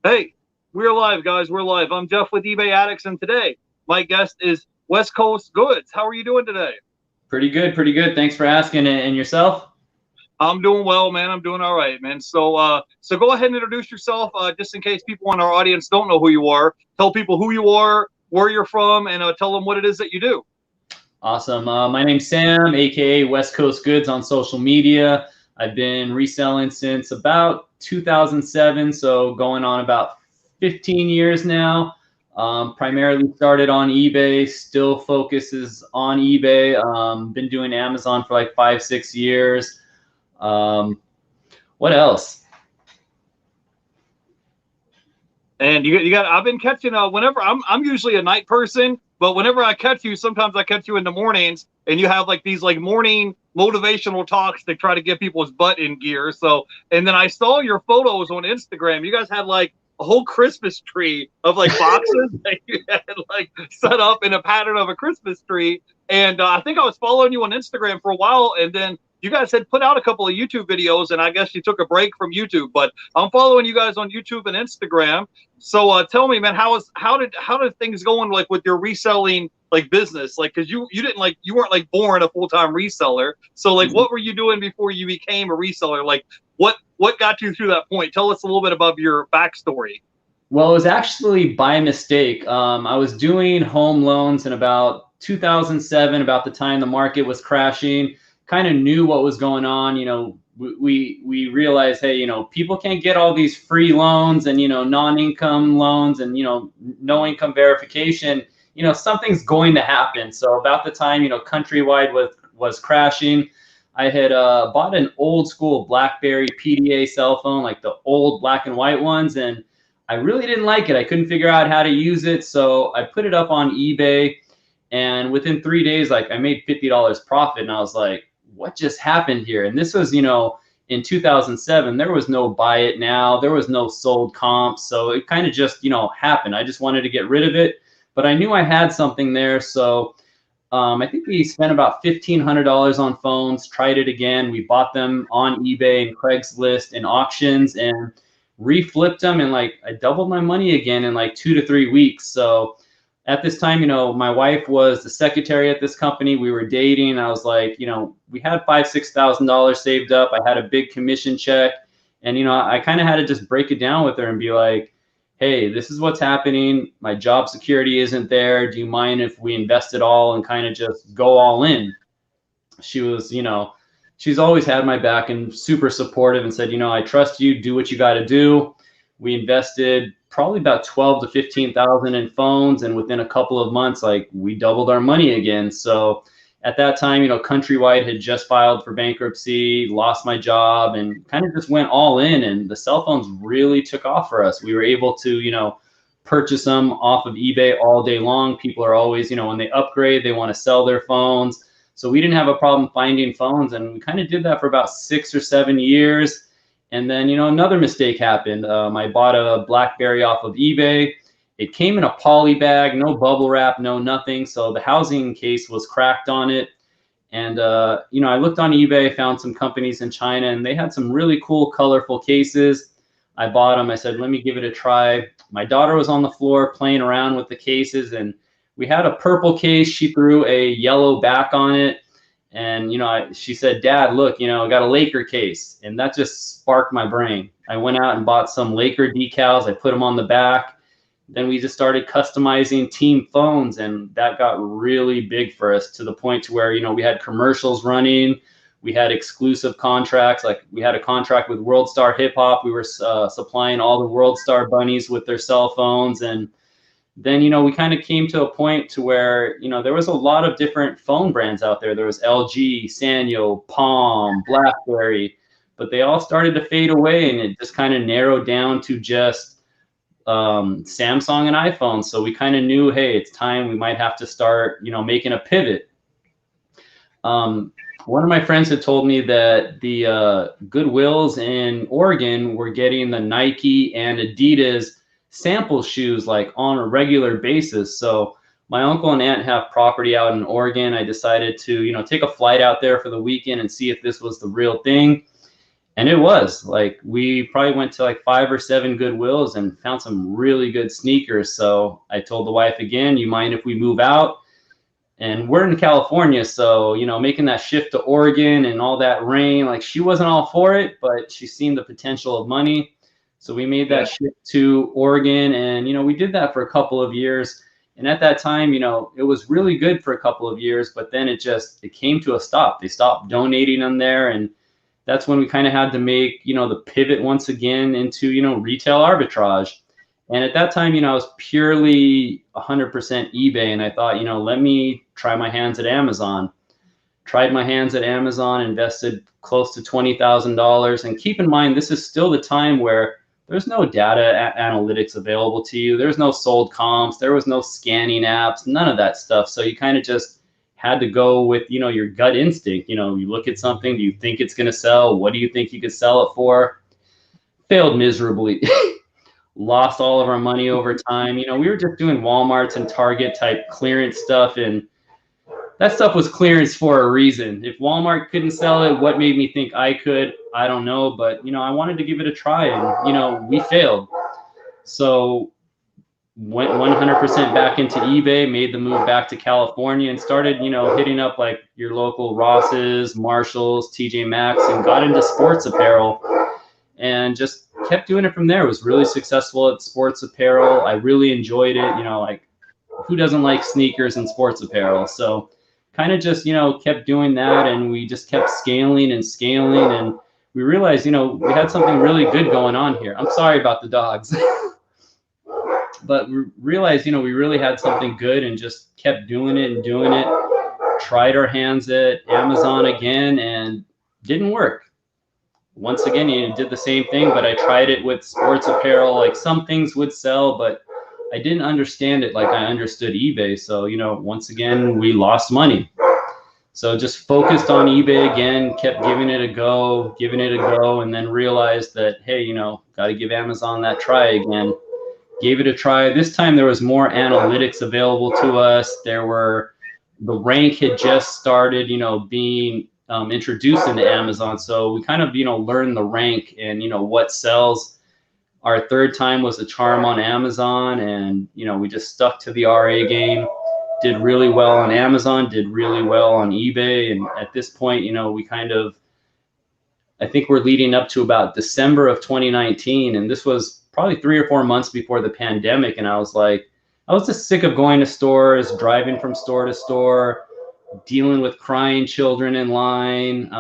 Hey, we're live, guys. We're live. I'm Jeff with eBay Addicts, and today my guest is West Coast Goodz. How are you doing today? Pretty good, pretty good. Thanks for asking. And yourself? I'm doing well, man. I'm doing all right, man. So go ahead and introduce yourself, just in case people in our audience don't know who you are. Tell people who you are, where you're from, and tell them what it is that you do. Awesome. My name's Sam, aka West Coast Goodz on social media. I've been reselling since about 2007, so going on about 15 years now. Primarily started on eBay, still focuses on eBay. Been doing Amazon for like 5, 6 years. Um, what else? And you got. I've been catching. Whenever I'm usually a night person, but whenever I catch you, sometimes I catch you in the mornings, and you have like these like morning motivational talks to try to get people's butt in gear. So, and then I saw your photos on Instagram. You guys had like a whole Christmas tree of like boxes that you had like set up in a pattern of a Christmas tree. And I think I was following you on Instagram for a while, and then you guys had put out a couple of YouTube videos, and I guess you took a break from YouTube. But I'm following you guys on YouTube and Instagram. So tell me, man, how did things going like with your reselling like business? Like, cause you didn't like you weren't like born a full-time reseller. So like, what were you doing before you became a reseller? Like, what got you through that point? Tell us a little bit about your backstory. Well, it was actually by mistake. I was doing home loans in about 2007, about the time the market was crashing. Kind of knew what was going on. We realized, hey, people can't get all these free loans and non-income loans and no income verification. Something's going to happen. So about the time Countrywide was crashing, I had bought an old school BlackBerry PDA cell phone, like the old black and white ones, and I really didn't like it. I couldn't figure out how to use it, so I put it up on eBay, and within 3 days, like I made $50 profit, and I was like, what just happened here? And this was, in 2007, there was no buy it now, there was no sold comps, so it kind of just, happened. I just wanted to get rid of it, but I knew I had something there, so I think we spent about $1,500 on phones, tried it again. We bought them on eBay and Craigslist and auctions and reflipped them, and like I doubled my money again in like 2 to 3 weeks. So at this time, my wife was the secretary at this company. We were dating. I was like, we had $5,000 to $6,000 saved up. I had a big commission check, and I kind of had to just break it down with her and be like, hey, this is what's happening. My job security isn't there. Do you mind if we invest it all and kind of just go all in? She was, she's always had my back and super supportive and said, I trust you, do what you got to do. We invested probably about 12 to 15,000 in phones, and within a couple of months, like we doubled our money again. So at that time, Countrywide had just filed for bankruptcy, lost my job, and kind of just went all in. And the cell phones really took off for us. We were able to, purchase them off of eBay all day long. People are always, when they upgrade, they want to sell their phones. So we didn't have a problem finding phones, and we kind of did that for about 6 or 7 years. And then, another mistake happened. I bought a BlackBerry off of eBay. It came in a poly bag, no bubble wrap, no nothing. So the housing case was cracked on it. And, I looked on eBay, found some companies in China, and they had some really cool, colorful cases. I bought them. I said, let me give it a try. My daughter was on the floor playing around with the cases, and we had a purple case. She threw a yellow back on it. And, she said, Dad, look, I got a Laker case. And that just sparked my brain. I went out and bought some Laker decals. I put them on the back. Then we just started customizing team phones, and that got really big for us, to the point to where, we had commercials running. We had exclusive contracts. Like we had a contract with World Star Hip Hop. We were supplying all the World Star bunnies with their cell phones. And then, we kind of came to a point to where, there was a lot of different phone brands out there. There was LG, Sanyo, Palm, BlackBerry, but they all started to fade away, and it just kind of narrowed down to just Samsung and iPhone. So we kind of knew, hey, it's time. We might have to start, making a pivot. One of my friends had told me that the Goodwills in Oregon were getting the Nike and Adidas sample shoes like on a regular basis. So my uncle and aunt have property out in Oregon. I decided to, take a flight out there for the weekend and see if this was the real thing. And it was like, we probably went to like 5 or 7 Goodwills and found some really good sneakers. So I told the wife again, you mind if we move out? And we're in California, so, you know, making that shift to Oregon and all that rain, like, she wasn't all for it, but she seen the potential of money. So we made that shift to Oregon, and, you know, we did that for a couple of years. And at that time, you know, it was really good for a couple of years, but then it came to a stop. They stopped donating them there. And that's when we kind of had to make, you know, the pivot once again into, you know, retail arbitrage. And at that time, you know, I was purely 100% eBay. And I thought, you know, let me try my hands at Amazon. Tried my hands at Amazon, invested close to $20,000. And keep in mind, this is still the time where there's no data analytics available to you. There's no sold comps. There was no scanning apps, none of that stuff. So you kind of just had to go with, you know, your gut instinct. You know, you look at something, do you think it's going to sell? What do you think you could sell it for? Failed miserably. Lost all of our money over time. You know, we were just doing Walmart's and Target type clearance stuff, and that stuff was clearance for a reason. If Walmart couldn't sell it, what made me think I could? I don't know, but, you know, I wanted to give it a try, and, you know, we failed. So went 100% back into eBay, made the move back to California, and started, you know, hitting up like your local Ross's, Marshalls, TJ Maxx, and got into sports apparel, and just kept doing it from there. Was really successful at sports apparel. I really enjoyed it. You know, like, who doesn't like sneakers and sports apparel? So kind of just, you know, kept doing that, and we just kept scaling and scaling, and we realized, you know, we had something really good going on here. I'm sorry about the dogs. But we realized, you know, we really had something good, and just kept doing it and doing it. Tried our hands at Amazon again, and didn't work. Once again, you did the same thing, but I tried it with sports apparel. Like, some things would sell, but I didn't understand it like I understood eBay. So, you know, once again, we lost money. So just focused on eBay again, kept giving it a go, and then realized that, hey, you know, got to give Amazon that try again. Gave it a try. This time there was more analytics available to us. The rank had just started, you know, being introduced into Amazon. So we kind of, you know, learned the rank and, you know, what sells. Our third time was a charm on Amazon, and, you know, we just stuck to the RA game, did really well on Amazon, did really well on eBay. And at this point, you know, we kind of, I think we're leading up to about December of 2019. And this was probably 3 or 4 months before the pandemic. And I was just sick of going to stores, driving from store to store, dealing with crying children in line,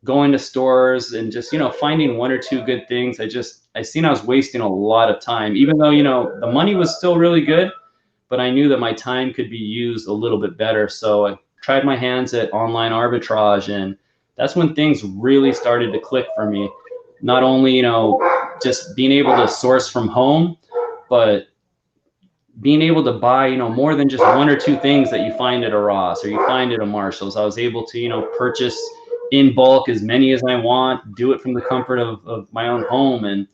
going to stores and just, you know, finding 1 or 2 good things. I seen I was wasting a lot of time, even though, you know, the money was still really good, but I knew that my time could be used a little bit better. So I tried my hands at online arbitrage, and that's when things really started to click for me. Not only, you know, just being able to source from home, but being able to buy, you know, more than just 1 or 2 things that you find at a Ross or you find at a Marshalls. I was able to, you know, purchase in bulk as many as I want, do it from the comfort of my own home. And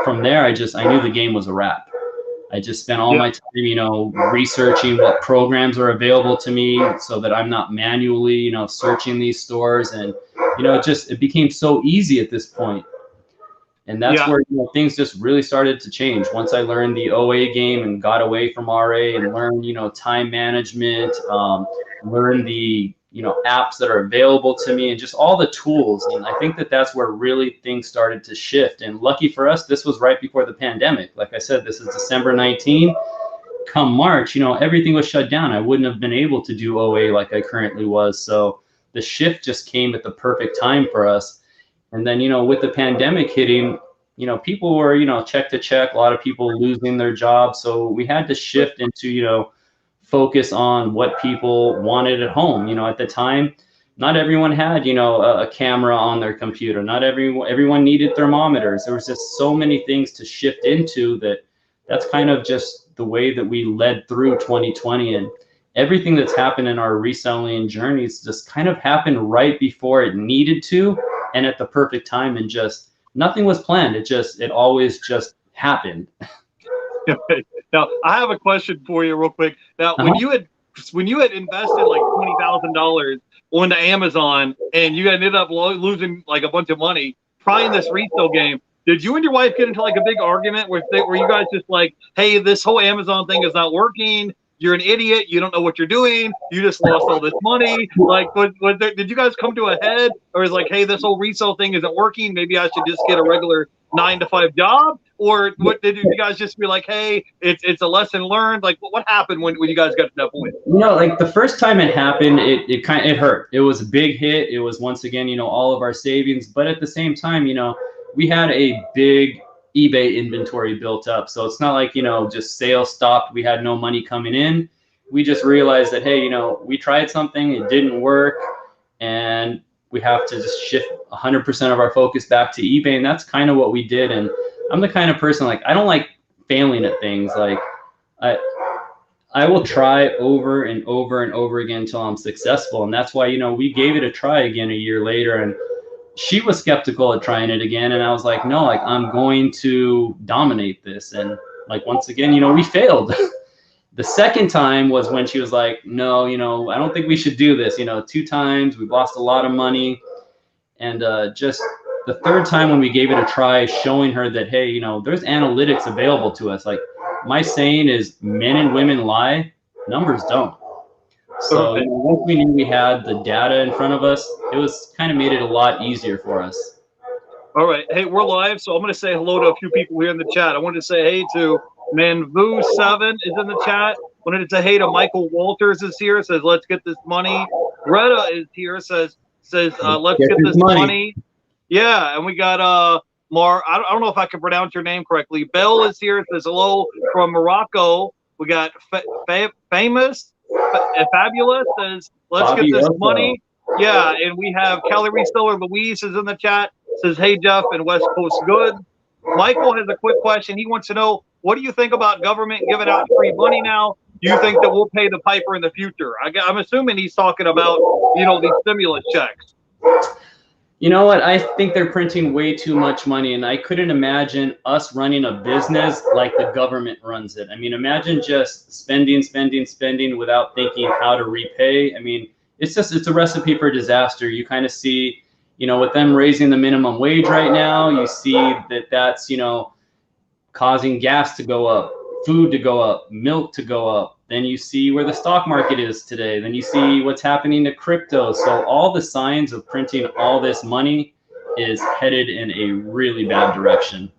from there, I knew the game was a wrap. I just spent all my time, you know, researching what programs are available to me so that I'm not manually, you know, searching these stores. And, you know, it became so easy at this point. And that's where, you know, things just really started to change. Once I learned the OA game and got away from RA and learned, you know, time management, learned the, you know, apps that are available to me and just all the tools. And I think that that's where really things started to shift. And lucky for us, this was right before the pandemic. Like I said, this is December 19. Come March, you know, everything was shut down. I wouldn't have been able to do OA like I currently was. So the shift just came at the perfect time for us. And then, you know, with the pandemic hitting, you know, people were, you know, check to check, a lot of people losing their jobs. So we had to shift into, you know, focus on what people wanted at home. You know, at the time, not everyone had, you know, a camera on their computer. Not everyone needed thermometers. There was just so many things to shift into that's kind of just the way that we led through 2020. And everything that's happened in our reselling journeys just kind of happened right before it needed to and at the perfect time, and just nothing was planned. It always just happened. Now, I have a question for you real quick. Now, when you had invested like $20,000 onto Amazon and you ended up losing like a bunch of money, trying this resale game, did you and your wife get into like a big argument where you guys just like, hey, this whole Amazon thing is not working. You're an idiot. You don't know what you're doing. You just lost all this money. Like, did you guys come to a head, or is like, hey, this whole resale thing isn't working? Maybe I should just get a regular 9-to-5 job? Or what did you guys just be like, hey, it's a lesson learned? Like, what happened when you guys got to that point? You know, like the first time it happened, it hurt. It was a big hit. It was once again, you know, all of our savings. But at the same time, you know, we had a big eBay inventory built up. So it's not like, you know, just sales stopped. We had no money coming in. We just realized that, hey, you know, we tried something, it didn't work, and we have to just shift 100% of our focus back to eBay. And that's kind of what we did. And I'm the kind of person, like, I don't like failing at things. Like, I will try over and over and over again until I'm successful. And that's why, you know, we gave it a try again a year later, and she was skeptical at trying it again. And I was like, no, like, I'm going to dominate this. And like, once again, you know, we failed. The second time was when she was like, no, you know, I don't think we should do this. You know, 2 times, we've lost a lot of money. And just the third time when we gave it a try, showing her that, hey, you know, there's analytics available to us. Like, my saying is, men and women lie, numbers don't. So you know, once we knew we had the data in front of us, it was kind of made it a lot easier for us. All right. Hey, we're live, so I'm going to say hello to a few people here in the chat. I wanted to say hey to Manvu7 is in the chat. Wanted to say hey to Michael Walters is here. Says, let's get this money. Greta is here. Says let's get this money. Yeah, and we got I don't know if I can pronounce your name correctly. Belle is here. Says hello from Morocco. We got Fabulous says, let's get this money. Yeah, and we have Cali Reseller Louise is in the chat. Says, hey, Jeff, and West Coast Goodz. Michael has a quick question. He wants to know, what do you think about government giving out free money now? Do you think that we'll pay the piper in the future? I'm assuming he's talking about, you know, these stimulus checks. You know what? I think they're printing way too much money, and I couldn't imagine us running a business like the government runs it. I mean, imagine just spending without thinking how to repay. I mean, it's a recipe for disaster. You kind of see, you know, with them raising the minimum wage right now, you see that that's, you know, causing gas to go up, food to go up, milk to go up. Then you see where the stock market is today. Then you see what's happening to crypto. So all the signs of printing all this money is headed in a really bad direction.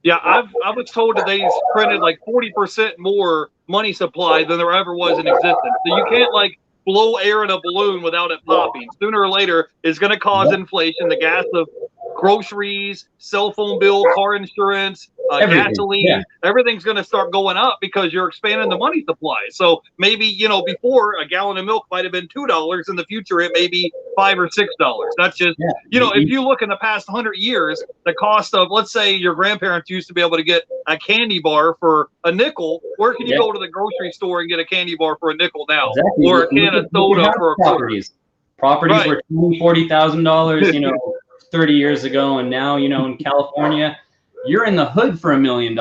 Yeah, I was told that they printed like 40% more money supply than there ever was in existence. So you can't like blow air in a balloon without it popping. Sooner or later, it's going to cause inflation. The gas of groceries, cell phone bill, car insurance, gasoline, everything's going to start going up because you're expanding the money supply. So maybe, you know, before a gallon of milk might have been $2. In the future, it may be $5 or $6. That's just, you know, if you look in the past 100 years, the cost of, let's say your grandparents used to be able to get a candy bar for a nickel. Where can you go to the grocery store and get a candy bar for a nickel now? Or a can of soda for a quarter? Properties were $20,000, $40,000, you know, 30 years ago, and now, you know, in California, you're in the hood for $1 million.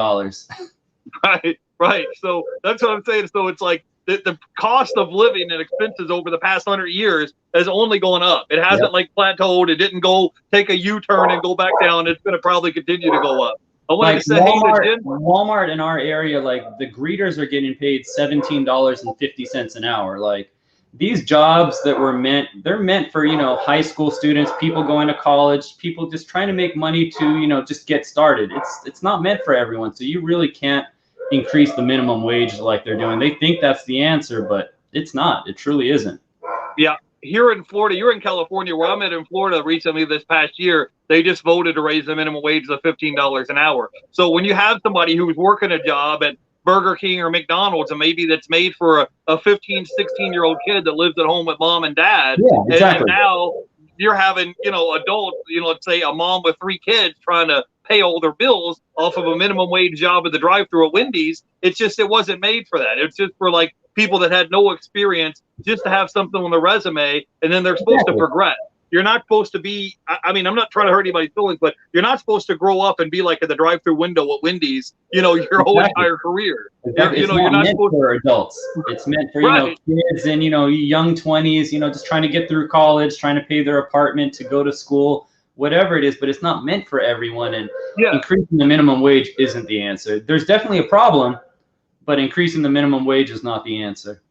Right. So that's what I'm saying. So it's like the cost of living and expenses over the past 100 years has only gone up. It hasn't like plateaued. It didn't go take a U-turn and go back down. It's going to probably continue to go up. I wanted to say, Walmart in our area, like the greeters are getting paid $17.50 an hour. Like, these jobs that they're meant for, you know, high school students, people going to college, people just trying to make money to, you know, just get started. It's not meant for everyone. So you really can't increase the minimum wage like they're doing. They think that's the answer, but it's not. It truly isn't. Yeah. Here in Florida, you're in California, where I'm at in Florida recently this past year, they just voted to raise the minimum wage to $15 an hour. So when you have somebody who's working a job at Burger King or McDonald's, and maybe that's made for a 15, 16-year-old kid that lives at home with mom and dad. Yeah, exactly. And now you're having, you know, adults, you know, let's say a mom with 3 kids trying to pay all their bills off of a minimum wage job at the drive-thru at Wendy's. It's just, it wasn't made for that. It's just for like people that had no experience, just to have something on the resume, and then they're supposed to progress. You're not supposed to be, I mean, I'm not trying to hurt anybody's feelings, but you're not supposed to grow up and be like at the drive-thru window at Wendy's, you know, your whole entire career. Exactly. You're not meant for adults. It's meant for, you know, kids and, you know, young 20s, you know, just trying to get through college, trying to pay their apartment to go to school. whatever it is, but it's not meant for everyone. And Yeah. increasing the minimum wage isn't the answer. There's definitely a problem, but increasing the minimum wage is not the answer.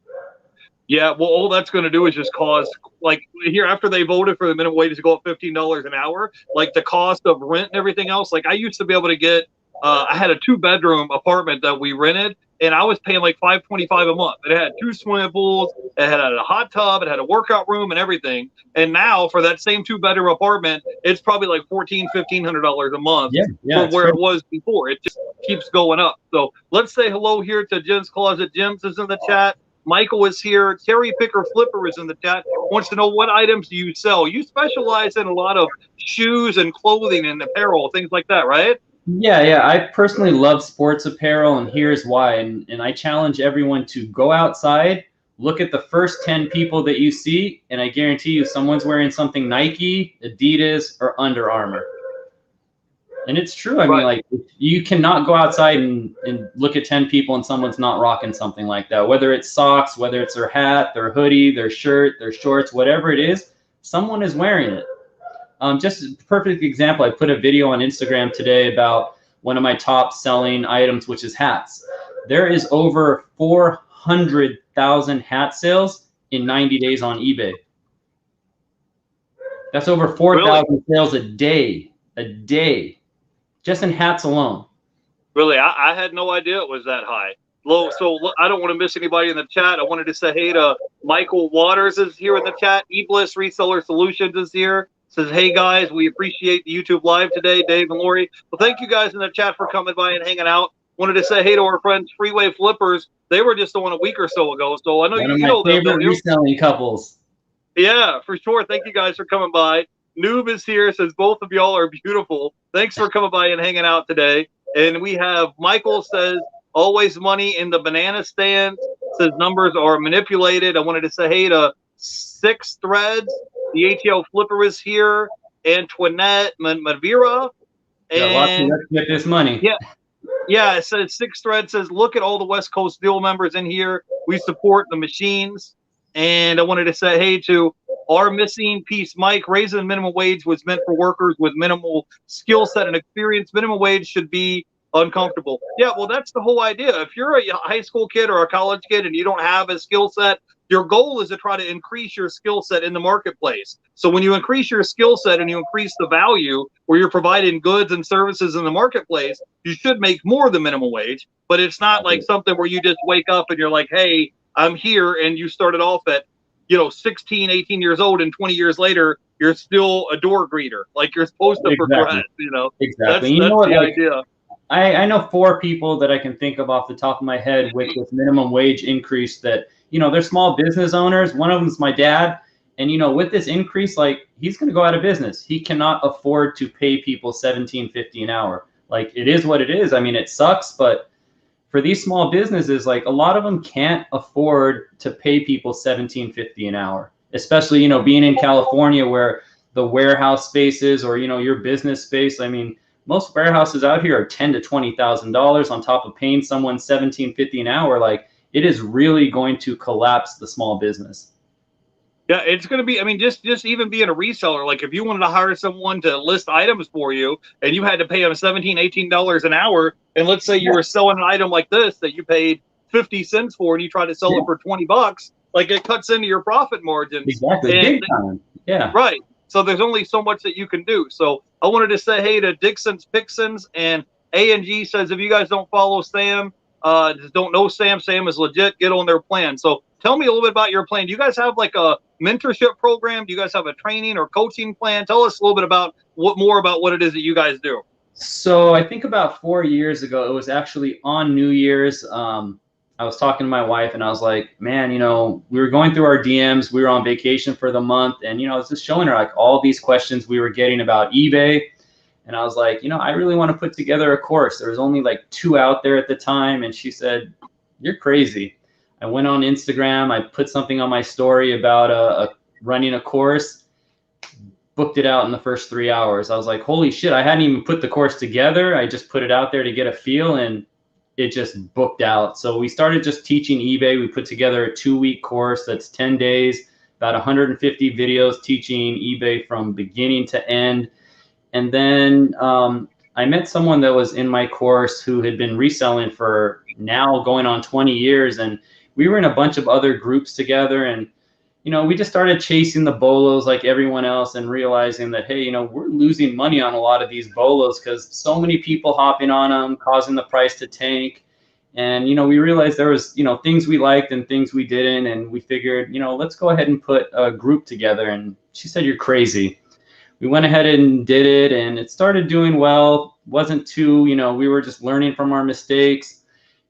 Yeah, well, all that's going to do is just cause, like, here after they voted for the minimum wage to go up $15 an hour, like the cost of rent and everything else. Like, I used to be able to get, I had a 2-bedroom apartment that we rented, and I was paying like $525 a month. It had 2 swimming pools, it had a hot tub, it had a workout room and everything. And now for that same 2-bedroom apartment, it's probably like $1,500 a month from where it was before. It just keeps going up. So let's say hello here to Jim's Closet. Jim's is in the chat. Michael is here. Cherry Picker Flipper is in the chat. Wants to know, what items do you sell? You specialize in a lot of shoes and clothing and apparel, things like that, right? Yeah. I personally love sports apparel, and here's why. And I challenge everyone to go outside, look at the first 10 people that you see, and I guarantee you someone's wearing something Nike, Adidas, or Under Armour. And it's true. I mean, like, you cannot go outside and look at 10 people and someone's not rocking something like that. Whether it's socks, whether it's their hat, their hoodie, their shirt, their shorts, whatever it is, someone is wearing it. Just a perfect example, I put a video on Instagram today about one of my top selling items, which is hats. There is over 400,000 hat sales in 90 days on eBay. That's over 4,000 sales a day. Just in hats alone. Really, I had no idea it was that high. So I don't want to miss anybody in the chat. I wanted to say hey to Michael Waters is here in the chat. eBliss Reseller Solutions is here. Says, hey guys, we appreciate the YouTube live today, Dave and Lori. Well, thank you guys in the chat for coming by and hanging out. Wanted to say hey to our friends Freeway Flippers. They were just on a week or so ago, so I know you know them. Favorite reselling couples. Yeah, for sure. Thank you guys for coming by. Noob is here, says both of y'all are beautiful. Thanks for coming by and hanging out today. And we have Michael says, always money in the banana stand. Says numbers are manipulated. I wanted to say hey to 6 Threads. The ATL Flipper is here. Antoinette Mavira. And let's get this money. Yeah, it says 6 Threads says, look at all the West Coast Deal members in here. We support the machines. And I wanted to say hey to our missing piece, Mike. Raising the minimum wage was meant for workers with minimal skill set and experience. Minimum wage should be uncomfortable. Yeah, well, that's the whole idea. If you're a high school kid or a college kid and you don't have a skill set, your goal is to try to increase your skill set in the marketplace. So when you increase your skill set and you increase the value where you're providing goods and services in the marketplace, you should make more than minimum wage. But it's not like something where you just wake up and you're like, hey, I'm here, and you started off at 16, 18 years old, and 20 years later, you're still a door greeter. Like, you're supposed to progress, Exactly. That's the idea. I know 4 people that I can think of off the top of my head with minimum wage increase that, they're small business owners. One of them is my dad. And, with this increase, like, he's going to go out of business. He cannot afford to pay people $17.50 an hour. Like, it is what it is. I mean, it sucks, but for these small businesses, like, a lot of them can't afford to pay people $17.50 an hour, especially, being in California where the warehouse spaces or, your business space. I mean, most warehouses out here are $10,000 to $20,000 on top of paying someone $17.50 an hour. Like, it is really going to collapse the small business. Yeah, it's going to be, I mean, just even being a reseller, like if you wanted to hire someone to list items for you and you had to pay them $17, $18 an hour, and let's say you were selling an item like this that you paid 50 cents for and you try to sell it for $20, like it cuts into your profit margins. Exactly. Big time. Yeah. Right. So there's only so much that you can do. So I wanted to say hey to Dixon's Pixons, and A&G says, if you guys don't follow Sam, just don't know Sam is legit, get on their plan. So tell me a little bit about your plan. Do you guys have like a mentorship program? Do you guys have a training or coaching plan? Tell us a little bit about more about what it is that you guys do. So I think about 4 years ago, it was actually on New Year's. I was talking to my wife and I was like, man, we were going through our DMs. We were on vacation for the month. And, I was just showing her like all these questions we were getting about eBay. And I was like, I really want to put together a course. There was only like 2 out there at the time. And she said, you're crazy. I went on Instagram. I put something on my story about running a course, booked it out in the first 3 hours. I was like, holy shit, I hadn't even put the course together. I just put it out there to get a feel, and it just booked out. So we started just teaching eBay. We put together a 2-week course that's 10 days, about 150 videos teaching eBay from beginning to end. And then I met someone that was in my course who had been reselling for now going on 20 years. And we were in a bunch of other groups together. And, you know, we just started chasing the bolos like everyone else and realizing that, hey, you know, we're losing money on a lot of these bolos because so many people hopping on them, causing the price to tank. And, you know, we realized there was, you know, things we liked and things we didn't. And we figured, you know, let's go ahead and put a group together. And she said, you're crazy. We went ahead and did it, and it started doing well. Wasn't too, you know, we were just learning from our mistakes.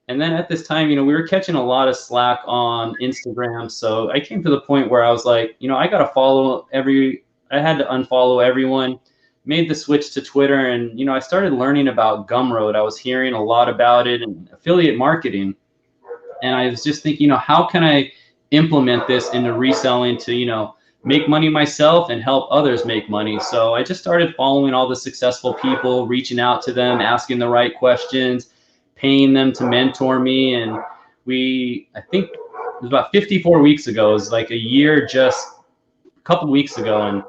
And then at this time, you know, we were catching a lot of slack on Instagram. So I came to the point where I was like, you know, I got to I had to unfollow everyone, made the switch to Twitter. And, you know, I started learning about Gumroad. I was hearing a lot about it and affiliate marketing. And I was just thinking, you know, how can I implement this into reselling to, you know, make money myself and help others make money? So I just started following all the successful people, reaching out to them, asking the right questions, paying them to mentor me. And I think it was about 54 weeks ago, it was like a year, just a couple of weeks ago. And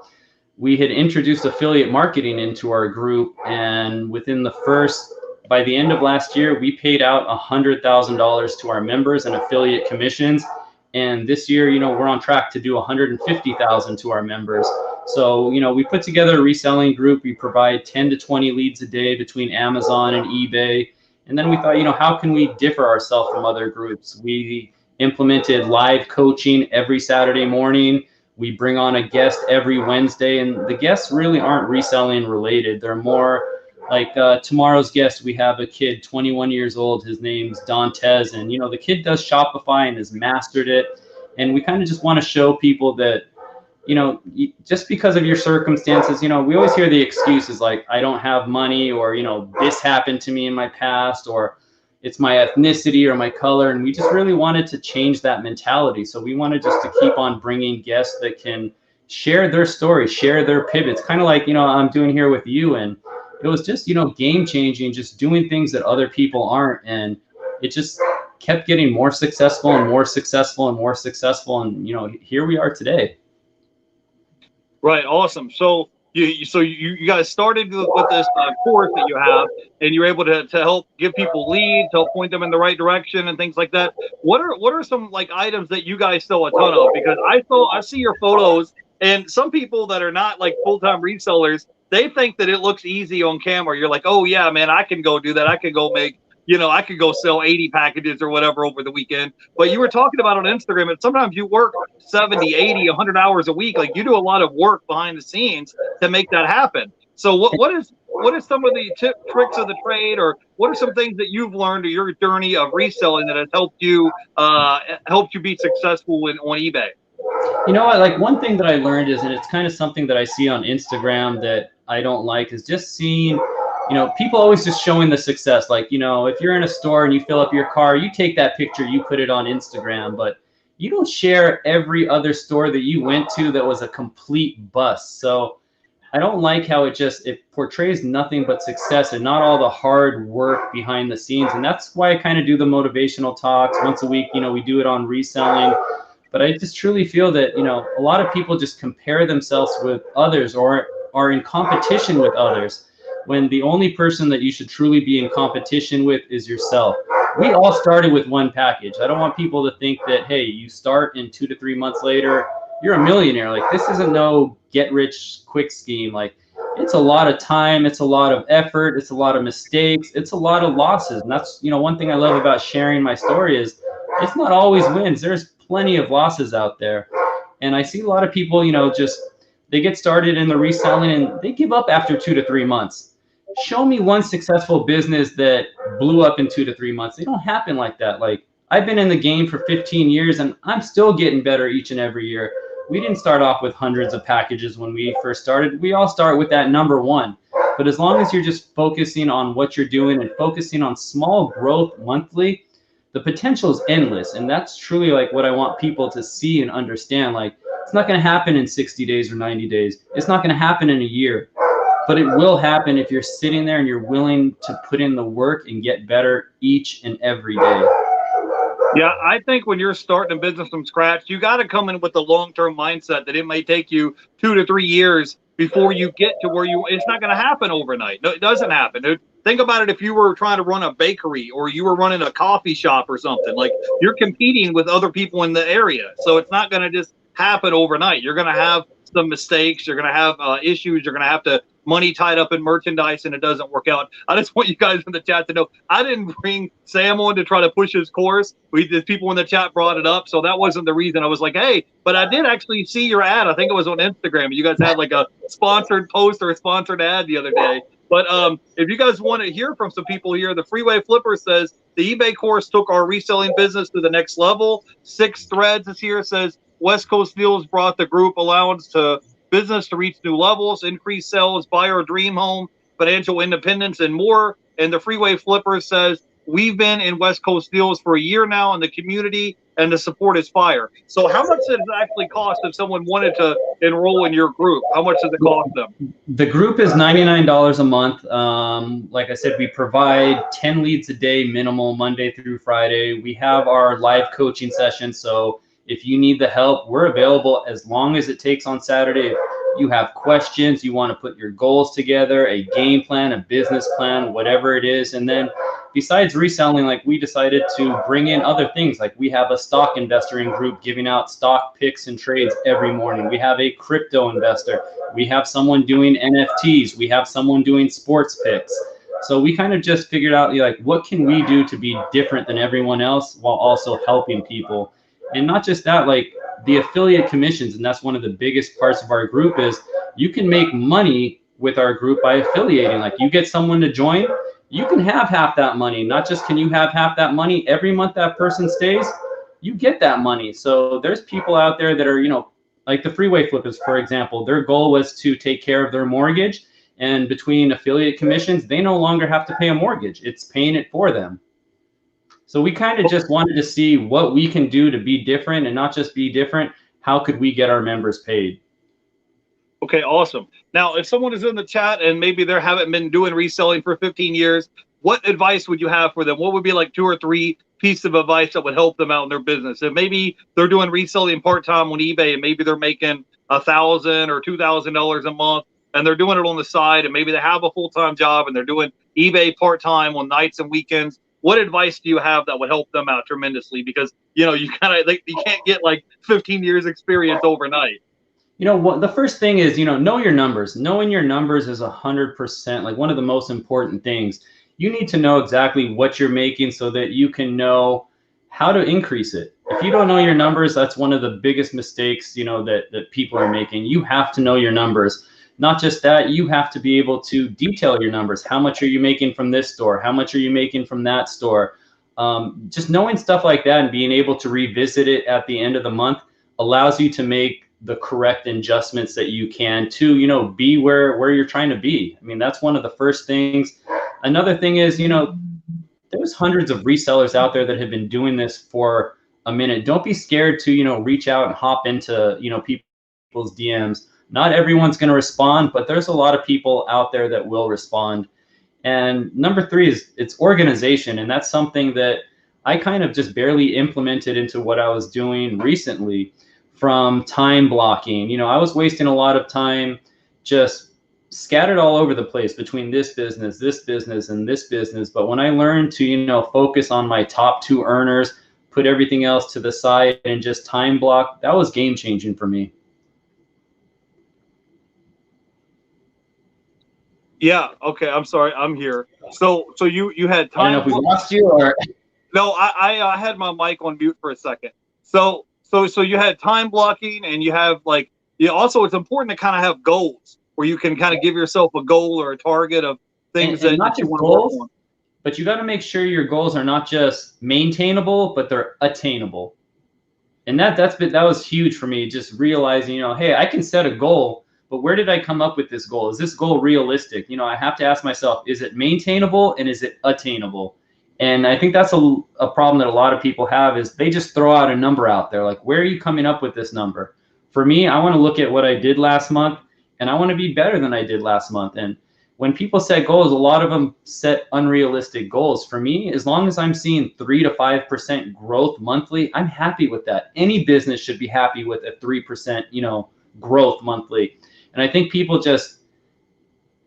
we had introduced affiliate marketing into our group. And by the end of last year, we paid out $100,000 to our members in affiliate commissions. And this year, you know, we're on track to do $150,000 to our members. So, you know, we put together a reselling group. We provide 10 to 20 leads a day between Amazon and eBay. And then we thought, you know, how can we differ ourselves from other groups? We implemented live coaching every Saturday morning. We bring on a guest every Wednesday, and the guests really aren't reselling related. They're more like tomorrow's guest, we have a kid, 21 years old. His name's Dantes. And, you know, the kid does Shopify and has mastered it. And we kind of just want to show people that, you know, just because of your circumstances, you know, we always hear the excuses like, I don't have money, or, you know, this happened to me in my past, or it's my ethnicity or my color. And we just really wanted to change that mentality. So we wanted just to keep on bringing guests that can share their story, share their pivots, kind of like, you know, I'm doing here with you. And it was just, you know, game changing, just doing things that other people aren't. And it just kept getting more successful and more successful and more successful. And, you know, here we are today. Right. Awesome. So you guys started with this course that you have, and you're able to help give people leads, help point them in the right direction and things like that. What are some like items that you guys sell a ton of? Because I see your photos, and some people that are not like full-time resellers, they think that it looks easy on camera. You're like, oh yeah, man, I can go do that. I can go make, you know, I could go sell 80 packages or whatever over the weekend. But you were talking about on Instagram, and sometimes you work 70, 80, 100 hours a week. Like, you do a lot of work behind the scenes to make that happen. So what is some of the tricks of the trade, or what are some things that you've learned in your journey of reselling that has helped you be successful on eBay? You know what, like one thing that I learned is, and it's kind of something that I see on Instagram that I don't like, is just seeing, you know, people always just showing the success. Like, you know, if you're in a store and you fill up your car, you take that picture, you put it on Instagram, but you don't share every other store that you went to that was a complete bust. So I don't like how it portrays nothing but success and not all the hard work behind the scenes. And that's why I kind of do the motivational talks once a week. You know, we do it on reselling. But I just truly feel that, you know, a lot of people just compare themselves with others or are in competition with others, when the only person that you should truly be in competition with is yourself. We all started with one package. I don't want people to think that, hey, you start and 2 to 3 months later, you're a millionaire. Like, this isn't no get rich quick scheme. Like, it's a lot of time, it's a lot of effort, it's a lot of mistakes, it's a lot of losses. And that's, you know, one thing I love about sharing my story is it's not always wins. There's plenty of losses out there. And I see a lot of people, you know, just they get started in the reselling and they give up after 2 to 3 months. Show me one successful business that blew up in 2 to 3 months. They don't happen like that. Like, I've been in the game for 15 years and I'm still getting better each and every year. We didn't start off with hundreds of packages when we first started. We all start with that number one. But as long as you're just focusing on what you're doing and focusing on small growth monthly, the potential is endless. And that's truly like what I want people to see and understand. Like, it's not going to happen in 60 days or 90 days. It's not going to happen in a year, but it will happen if you're sitting there and you're willing to put in the work and get better each and every day. Yeah, I think when you're starting a business from scratch, you got to come in with the long-term mindset that it may take you 2 to 3 years before you get to where it's not going to happen overnight. No, it doesn't happen. Think about it if you were trying to run a bakery or you were running a coffee shop or something. Like, you're competing with other people in the area. So it's not going to just happen overnight. You're going to have some mistakes. You're going to have issues. You're going to have to money tied up in merchandise and it doesn't work out. I just want you guys in the chat to know I didn't bring Sam on to try to push his course. The people in the chat brought it up. So that wasn't the reason. I was like, hey, but I did actually see your ad. I think it was on Instagram. You guys had like a sponsored post or a sponsored ad the other day. But if you guys want to hear from some people here, the Freeway Flipper says the eBay course took our reselling business to the next level. 6 Threads is here, says West Coast Deals brought the group allowance to business to reach new levels, increase sales, buy our dream home, financial independence, and more. And the Freeway Flipper says we've been in West Coast Deals for a year now in the community, and the support is fire. So how much does it actually cost if someone wanted to enroll in your group? How much does it cost them? The group is $99 a month. Like I said, we provide 10 leads a day minimal, Monday through Friday. We have our live coaching session. So if you need the help, we're available as long as it takes on Saturday. If you have questions, you want to put your goals together, a game plan, a business plan, whatever it is. And then besides reselling, like, we decided to bring in other things. Like, we have a stock investing group giving out stock picks and trades every morning. We have a crypto investor. We have someone doing NFTs. We have someone doing sports picks. So we kind of just figured out, like, what can we do to be different than everyone else while also helping people? And not just that, like the affiliate commissions, and that's one of the biggest parts of our group, is you can make money with our group by affiliating. Like, you get someone to join, you can have half that money. Not just can you have half that money, every month that person stays, you get that money. So there's people out there that are, like the Freeway Flippers, for example, their goal was to take care of their mortgage. And between affiliate commissions, they no longer have to pay a mortgage. It's paying it for them. So we kind of just wanted to see what we can do to be different, and not just be different. How could we get our members paid? Okay, awesome. Now, if someone is in the chat and maybe they haven't been doing reselling for 15 years, what advice would you have for them? What would be like 2 or 3 pieces of advice that would help them out in their business? If maybe they're doing reselling part-time on eBay and maybe they're making $1,000 or $2,000 a month and they're doing it on the side, and maybe they have a full-time job and they're doing eBay part-time on nights and weekends, what advice do you have that would help them out tremendously? Because, you can't get like 15 years experience overnight. What the first thing is, know your numbers. Knowing your numbers is 100%, like, one of the most important things. You need to know exactly what you're making so that you can know how to increase it. If you don't know your numbers, that's one of the biggest mistakes, that people are making. You have to know your numbers. Not just that, you have to be able to detail your numbers. How much are you making from this store? How much are you making from that store? Just knowing stuff like that and being able to revisit it at the end of the month allows you to make the correct adjustments that you can to, be where you're trying to be. I mean, that's one of the first things. Another thing is, there's hundreds of resellers out there that have been doing this for a minute. Don't be scared to, reach out and hop into, people's DMs. Not everyone's going to respond, but there's a lot of people out there that will respond. And number 3 is it's organization. And that's something that I kind of just barely implemented into what I was doing recently, from time blocking. I was wasting a lot of time just scattered all over the place between this business, and this business. But when I learned to, focus on my top 2 earners, put everything else to the side and just time block, that was game changing for me. Yeah. Okay. I'm sorry. I'm here. So you had time. I don't know if we lost you or. No, I had my mic on mute for a second. So you had time blocking, and you have also it's important to kind of have goals where you can kind of give yourself a goal or a target of things that you want to work on. But you got to make sure your goals are not just maintainable, but they're attainable. And that was huge for me, just realizing, hey, I can set a goal, but where did I come up with this goal? Is this goal realistic? I have to ask myself, is it maintainable and is it attainable? And I think that's a problem that a lot of people have, is they just throw out a number out there. Like, where are you coming up with this number? For me, I want to look at what I did last month, and I want to be better than I did last month. And when people set goals, a lot of them set unrealistic goals. For me, as long as I'm seeing 3 to 5% growth monthly, I'm happy with that. Any business should be happy with a 3%, growth monthly. And And I think people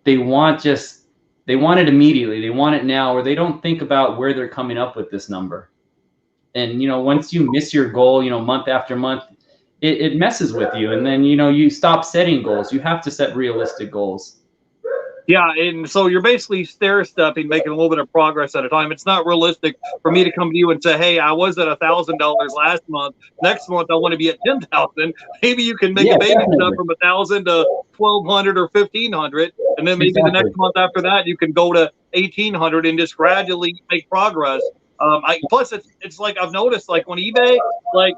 they want it immediately. They want it now, or they don't think about where they're coming up with this number. And, you know, once you miss your goal, you know, month after month, it messes with you. And then, you know, you stop setting goals. You have to set realistic goals. Yeah, and so you're basically stair-stepping, making a little bit of progress at a time. It's not realistic for me to come to you and say, "Hey, I was at $1,000 last month. Next month, I want to be at 10,000." Maybe you can make a baby step from 1,000 to 1,200 or 1,500, and then maybe the next month after that, you can go to 1,800 and just gradually make progress. Plus, it's like I've noticed, like on eBay, like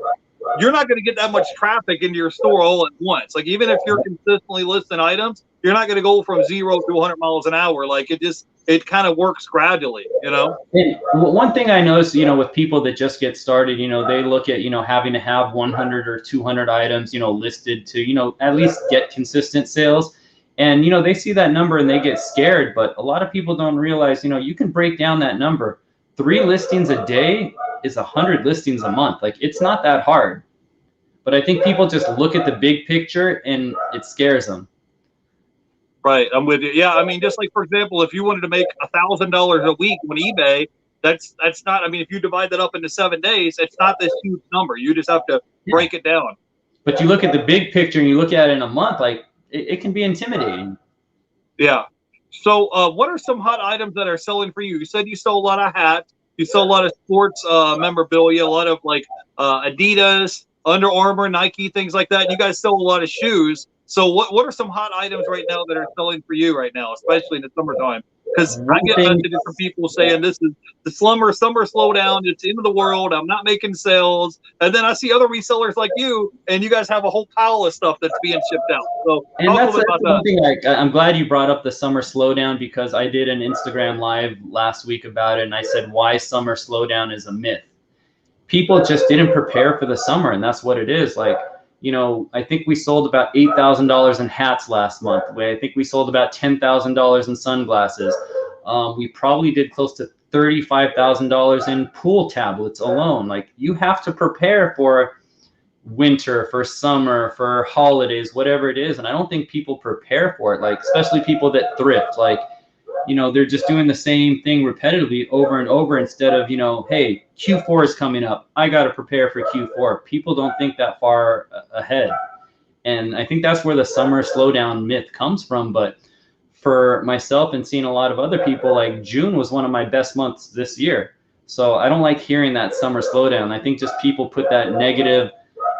you're not going to get that much traffic into your store all at once. Like even if you're consistently listing items, you're not going to go from 0 to 100 miles an hour. Like it kind of works gradually, you know? And one thing I noticed, you know, with people that just get started, you know, they look at, you know, having to have 100 or 200 items, you know, listed to, you know, at least get consistent sales. And, you know, they see that number and they get scared. But a lot of people don't realize, you know, you can break down that number. 3 listings a day is 100 listings a month. Like it's not that hard. But I think people just look at the big picture and it scares them. Right, I'm with you. Yeah, I mean, just like for example, if you wanted to make $1,000 a week on eBay, that's not. I mean, if you divide that up into 7 days, it's not this huge number. You just have to break it down. But you look at the big picture and you look at it in a month, like it can be intimidating. Yeah. So, what are some hot items that are selling for you? You said you sell a lot of hats. You sell a lot of sports memorabilia, a lot of like Adidas, Under Armour, Nike, things like that. You guys sell a lot of shoes. So what are some hot items right now that are selling for you right now, especially in the summertime? Because I get messages from people saying this is the summer slowdown. It's the end of the world. I'm not making sales. And then I see other resellers like you, and you guys have a whole pile of stuff that's being shipped out. So and that's one thing. Like, I'm glad you brought up the summer slowdown, because I did an Instagram live last week about it, and I said why summer slowdown is a myth. People just didn't prepare for the summer, and that's what it is. Like, you know, I think we sold about $8,000 in hats last month. I think we sold about $10,000 in sunglasses. We probably did close to $35,000 in pool tablets alone. Like, you have to prepare for winter, for summer, for holidays, whatever it is. And I don't think people prepare for it. Like, especially people that thrift, like, you know, they're just doing the same thing repetitively over and over, instead of, you know, hey, Q4 is coming up, I got to prepare for Q4. People don't think that far ahead. And I think that's where the summer slowdown myth comes from. But for myself and seeing a lot of other people, like June was one of my best months this year. So I don't like hearing that summer slowdown. I think just people put that negative,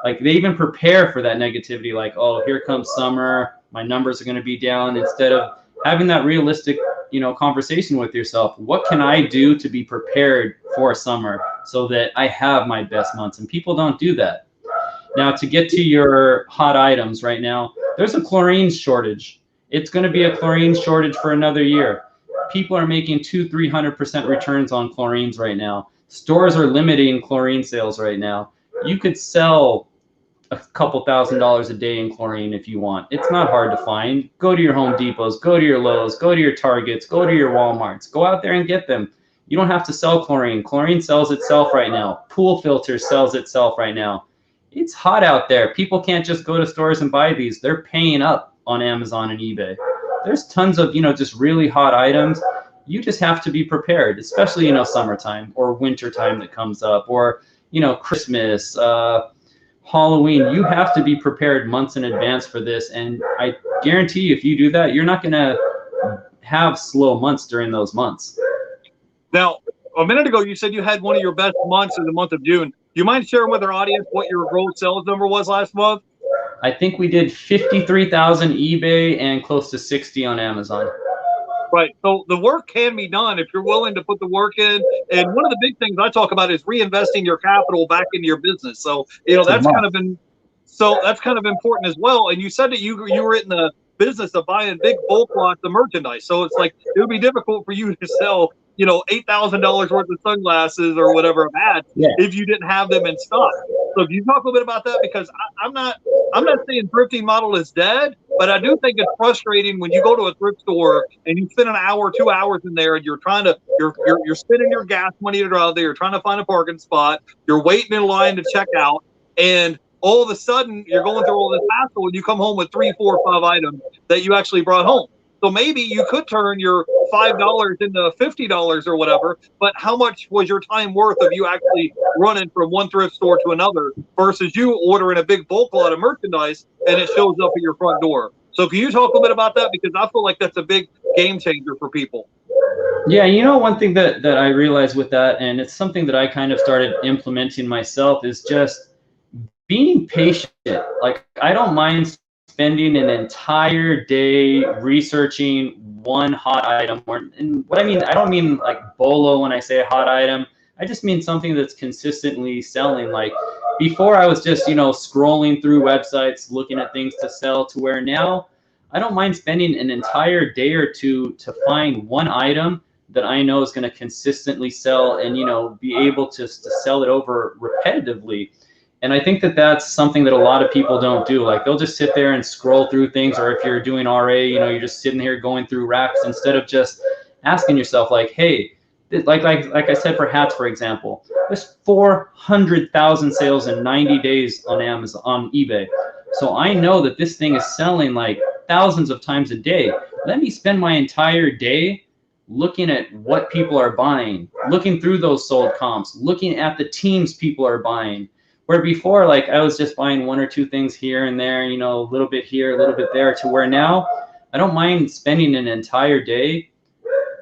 like they even prepare for that negativity, like, oh, here comes summer, my numbers are going to be down, instead of having that realistic, you know, conversation with yourself. What can I do to be prepared for summer so that I have my best months? And people don't do that. Now, to get to your hot items right now, there's a chlorine shortage. It's going to be a chlorine shortage for another year. People are making 200-300% returns on chlorines right now. Stores are limiting chlorine sales right now. You could sell a couple $1,000s a day in chlorine if you want. It's not hard to find. Go to your Home Depots, go to your Lowe's, go to your Targets, go to your Walmarts. Go out there and get them. You don't have to sell chlorine. Chlorine sells itself right now. Pool filter sells itself right now. It's hot out there. People can't just go to stores and buy these. They're paying up on Amazon and eBay. There's tons of, you know, just really hot items. You just have to be prepared, especially, you know, summertime or winter time that comes up, or, you know, Christmas, Halloween. You have to be prepared months in advance for this. And I guarantee you, if you do that, you're not going to have slow months during those months. Now, a minute ago, you said you had one of your best months in the month of June. Do you mind sharing with our audience what your gross sales number was last month? I think we did 53,000 eBay and close to 60 on Amazon. Right. So the work can be done if you're willing to put the work in. And one of the big things I talk about is reinvesting your capital back into your business. So, you know, that's kind of important as well. And you said that you were in the business of buying big bulk lots of merchandise. So it's like it would be difficult for you to sell, you know, $8,000 worth of sunglasses or whatever of hats if you didn't have them in stock. So can you talk a little bit about that? Because I'm not saying thrifting model is dead, but I do think it's frustrating when you go to a thrift store and you spend an hour, 2 hours in there, and you're spending your gas money to drive there. You're trying to find a parking spot. You're waiting in line to check out, and all of a sudden you're going through all this hassle and you come home with 3, 4, 5 items that you actually brought home. So maybe you could turn your $5 into $50 or whatever, but how much was your time worth of you actually running from one thrift store to another versus you ordering a big bulk lot of merchandise and it shows up at your front door? So can you talk a little bit about that? Because I feel like that's a big game changer for people. Yeah, you know, one thing that I realized with that, and it's something that I kind of started implementing myself, is just being patient. Like, I don't mind spending an entire day researching one hot item. And what I mean, I don't mean like bolo when I say a hot item. I just mean something that's consistently selling. Like, before I was just, you know, scrolling through websites, looking at things to sell, to where now I don't mind spending an entire day or two to find one item that I know is going to consistently sell and, you know, be able to sell it over repetitively. And I think that that's something that a lot of people don't do. Like, they'll just sit there and scroll through things, or if you're doing RA, you know, you're just sitting here going through racks instead of just asking yourself, like, hey, like I said for hats, for example, there's 400,000 sales in 90 days on Amazon, on eBay. So I know that this thing is selling like thousands of times a day. Let me spend my entire day looking at what people are buying, looking through those sold comps, looking at the teams people are buying. Where before, like, I was just buying 1 or 2 things here and there, you know, a little bit here, a little bit there, to where now I don't mind spending an entire day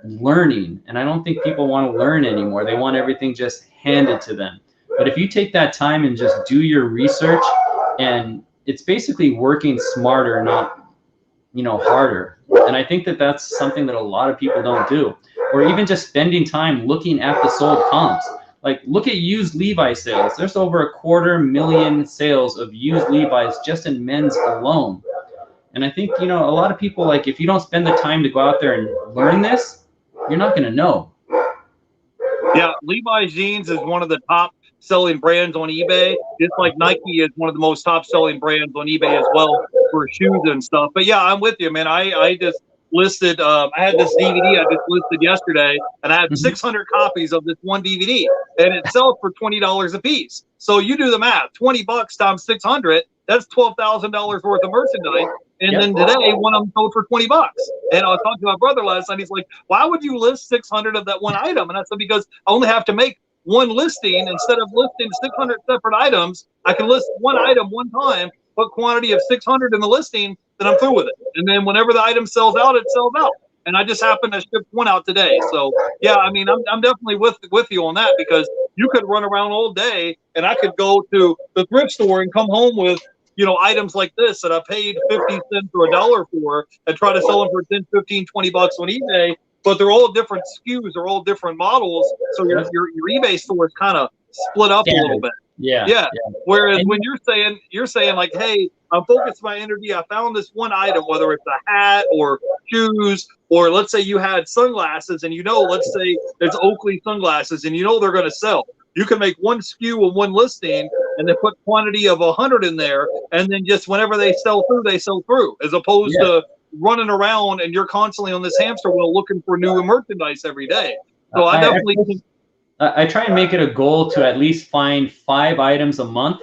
learning. And I don't think people want to learn anymore. They want everything just handed to them. But if you take that time and just do your research, and it's basically working smarter, not, you know, harder. And I think that that's something that a lot of people don't do. Or even just spending time looking at the sold comps. Like, look at used Levi sales. There's over 250,000 sales of used Levi's just in men's alone. And I think, you know, a lot of people, like, if you don't spend the time to go out there and learn this, you're not going to know. Yeah, Levi's jeans is one of the top selling brands on eBay. Just like Nike is one of the most top selling brands on eBay as well for shoes and stuff. But yeah, I'm with you, man. I just listed, I had this DVD I just listed yesterday, and I had 600 copies of this one DVD, and it sells for $20 a piece. So you do the math, 20 bucks times 600, that's $12,000 worth of merchandise. And then today, one of them sold for 20 bucks. And I was talking to my brother last night. He's like, why would you list 600 of that one item? And I said, because I only have to make one listing. Instead of listing 600 separate items, I can list one item one time, put quantity of 600 in the listing, then I'm through with it. And then whenever the item sells out, it sells out. And I just happened to ship one out today. So yeah, I mean, I'm definitely with you on that, because you could run around all day and I could go to the thrift store and come home with, you know, items like this that I paid 50 cents or $1 for, and try to sell them for 10, 15, 20 bucks on eBay. But they're all different SKUs, they're all different models. So your eBay store is kind of split up a little bit. Yeah. Whereas when you're saying like, hey, I'm focused my energy. I found this one item, whether it's a hat or shoes, or let's say you had sunglasses, and you know, let's say there's Oakley sunglasses, and you know they're going to sell. You can make one SKU and one listing, and then put quantity of 100 in there, and then just whenever they sell through, they sell through, as opposed to running around and you're constantly on this hamster wheel looking for new merchandise every day. So I definitely think I try and make it a goal to at least find 5 items a month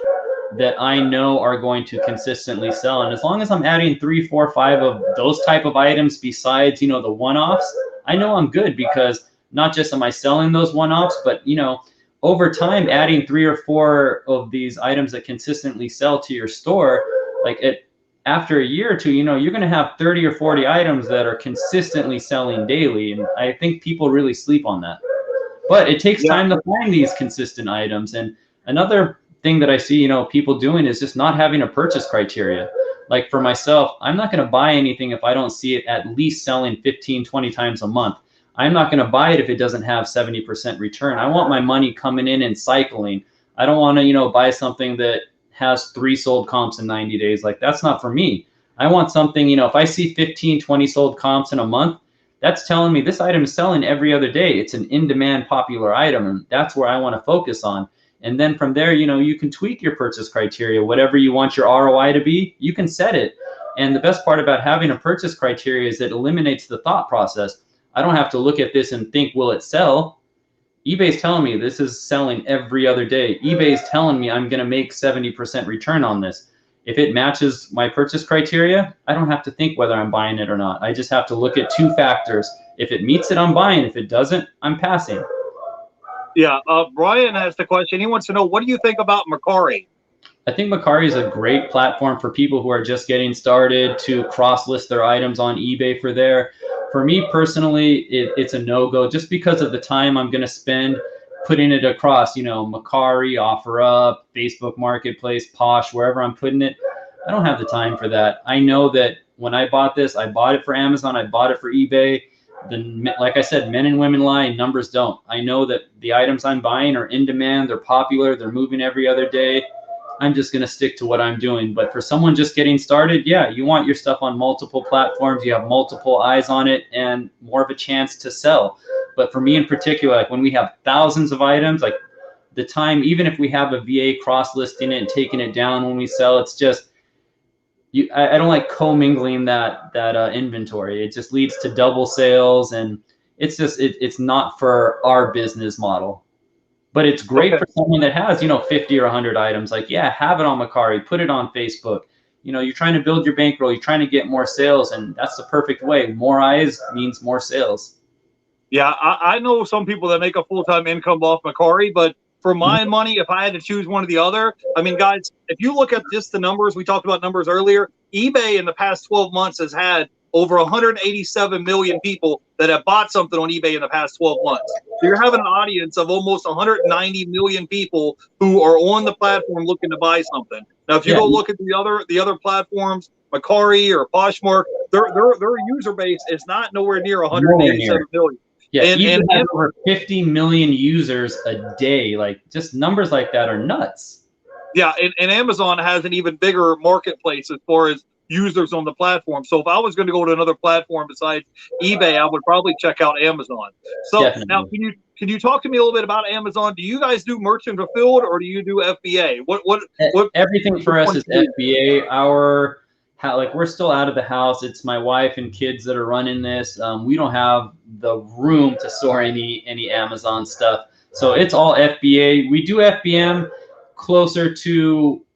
that I know are going to consistently sell. And as long as I'm adding 3, 4, 5 of those type of items besides, you know, the one-offs, I know I'm good, because not just am I selling those one-offs, but, you know, over time, adding 3 or 4 of these items that consistently sell to your store, like after a year or two, you know, you're going to have 30 or 40 items that are consistently selling daily. And I think people really sleep on that. But it takes time to find these consistent items. And another thing that I see, you know, people doing is just not having a purchase criteria. Like for myself, I'm not going to buy anything if I don't see it at least selling 15, 20 times a month. I'm not going to buy it if it doesn't have 70% return. I want my money coming in and cycling. I don't want to, you know, buy something that has 3 sold comps in 90 days. Like, that's not for me. I want something, you know, if I see 15, 20 sold comps in a month, that's telling me this item is selling every other day. It's an in-demand popular item, and that's where I want to focus on. And then from there, you know, you can tweak your purchase criteria. Whatever you want your ROI to be, you can set it. And the best part about having a purchase criteria is it eliminates the thought process. I don't have to look at this and think, will it sell? eBay's telling me this is selling every other day. eBay's telling me I'm going to make 70% return on this. If it matches my purchase criteria, I don't have to think whether I'm buying it or not. I just have to look at 2 factors. If it meets it, I'm buying. If it doesn't, I'm passing. Yeah, Brian has the question. He wants to know, what do you think about Mercari? I think Mercari is a great platform for people who are just getting started to cross-list their items on eBay for there. For me personally, it's a no-go just because of the time I'm going to spend putting it across, you know, Mercari, OfferUp, Facebook Marketplace, Posh, wherever I'm putting it. I don't have the time for that. I know that when I bought this, I bought it for Amazon, I bought it for eBay. Like I said, men and women lie, numbers don't. I know that the items I'm buying are in demand, they're popular, they're moving every other day. I'm just going to stick to what I'm doing. But for someone just getting started, yeah, you want your stuff on multiple platforms. You have multiple eyes on it and more of a chance to sell. But for me in particular, like when we have thousands of items, like the time, even if we have a VA cross-listing it and taking it down when we sell, it's just, I don't like commingling that inventory. It just leads to double sales, and it's just, it's not for our business model. But it's great for someone that has, you know, 50 or 100 items. Like, yeah, have it on Mercari, put it on Facebook. You know, you're trying to build your bankroll, you're trying to get more sales, and that's the perfect way. More eyes means more sales. Yeah, I know some people that make a full-time income off Mercari, but for my money, if I had to choose one or the other, I mean, guys, if you look at just the numbers, we talked about numbers earlier, eBay in the past 12 months has had over 187 million people that have bought something on eBay in the past 12 months. So you're having an audience of almost 190 million people who are on the platform looking to buy something. Now, if you go look at the other platforms, Mercari or Poshmark, their user base is not nowhere near 187 million. Yeah, and has over 50 million users a day. Like, just numbers like that are nuts. Yeah, and Amazon has an even bigger marketplace as far as users on the platform. So if I was going to go to another platform besides eBay, I would probably check out Amazon. So definitely. Now, can you talk to me a little bit about Amazon? Do you guys do merchant fulfilled or do you do FBA? What everything for us is FBA. Like, we're still out of the house. It's my wife and kids that are running this. We don't have the room to store any Amazon stuff. So it's all FBA. We do FBM closer to